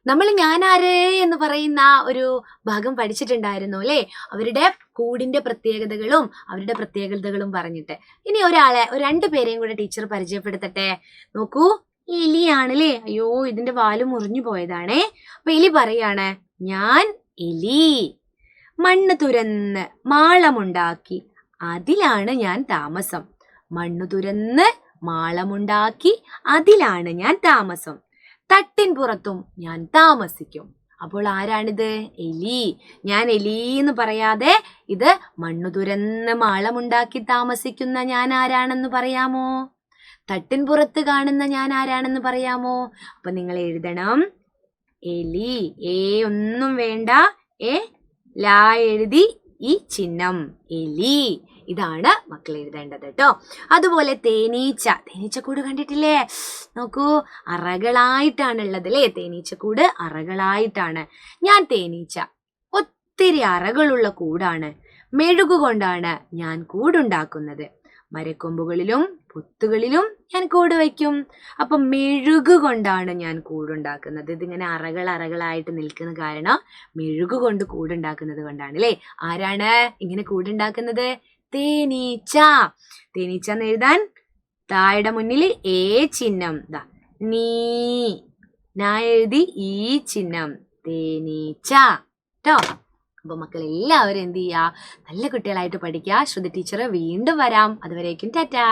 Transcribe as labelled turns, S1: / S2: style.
S1: നമ്മൾ ഞാനാര് എന്ന് പറയുന്ന ഒരു ഭാഗം പഠിച്ചിട്ടുണ്ടായിരുന്നു അല്ലേ? അവരുടെ കൂടിന്റെ പ്രത്യേകതകളും പറഞ്ഞിട്ട്. ഇനി രണ്ടു പേരെയും കൂടെ ടീച്ചർ പരിചയപ്പെടുത്തട്ടെ. നോക്കൂ, എലിയാണ് അല്ലേ? അയ്യോ, ഇതിന്റെ വാല് മുറിഞ്ഞു പോയതാണേ. അപ്പൊ എലി പറയാണ്, ഞാൻ എലി. മണ്ണ് തുരന്ന് മാളമുണ്ടാക്കി അതിലാണ് ഞാൻ താമസം. മണ്ണു തുരന്ന് മാളമുണ്ടാക്കി അതിലാണ് ഞാൻ താമസം. തട്ടിൻ പുറത്തും ഞാൻ താമസിക്കും. അപ്പോൾ ആരാണിത്? എലി. ഞാൻ എലി എന്ന് പറയാതെ ഇത് മണ്ണു തുരന്ന് മാളമുണ്ടാക്കി താമസിക്കുന്ന ഞാൻ ആരാണെന്ന് പറയാമോ? തട്ടിൻ പുറത്ത് കാണുന്ന ഞാൻ ആരാണെന്ന് പറയാമോ? അപ്പൊ നിങ്ങൾ എഴുതണം, എലി. ഒന്നും വേണ്ട, ലാ എഴുതി ഈ ചിഹ്നം, എലി. ഇതാണ് മക്കൾ എഴുതേണ്ടത് കേട്ടോ. അതുപോലെ തേനീച്ചക്കൂട് കണ്ടിട്ടില്ലേ? നോക്കൂ, അറകളായിട്ടാണുള്ളത് അല്ലേ? തേനീച്ചക്കൂട് അറകളായിട്ടാണ്. ഞാൻ തേനീച്ച. ഒത്തിരി അറകളുള്ള കൂടാണ്. മെഴുകുകൊണ്ടാണ് ഞാൻ കൂടുണ്ടാക്കുന്നത്. മരക്കൊമ്പുകളിലും പൊത്തുകളിലും ഞാൻ കൂട് വയ്ക്കും. അപ്പൊ മെഴുകുകൊണ്ടാണ് ഞാൻ കൂടുണ്ടാക്കുന്നത്. ഇതിങ്ങനെ അറകളായിട്ട് നിൽക്കുന്ന കാരണം മെഴുകുകൊണ്ട് കൂടുണ്ടാക്കുന്നത് കൊണ്ടാണ് അല്ലേ? ആരാണ് ഇങ്ങനെ കൂടുണ്ടാക്കുന്നത്? തേനീച്ച. തേനീച്ച എന്ന് എഴുതാൻ തായുടെ മുന്നിൽ ചിഹ്നം, നാ എഴുതി ഈ ചിഹ്നം, തേനീച്ച ട്ടോ. അപ്പൊ മക്കൾ എല്ലാവരും എന്ത് ചെയ്യാ? നല്ല കുട്ടികളായിട്ട് പഠിക്കുക. ശ്രുതി ടീച്ചർ വീണ്ടും വരാം. അതുവരേക്കും ടാറ്റാ.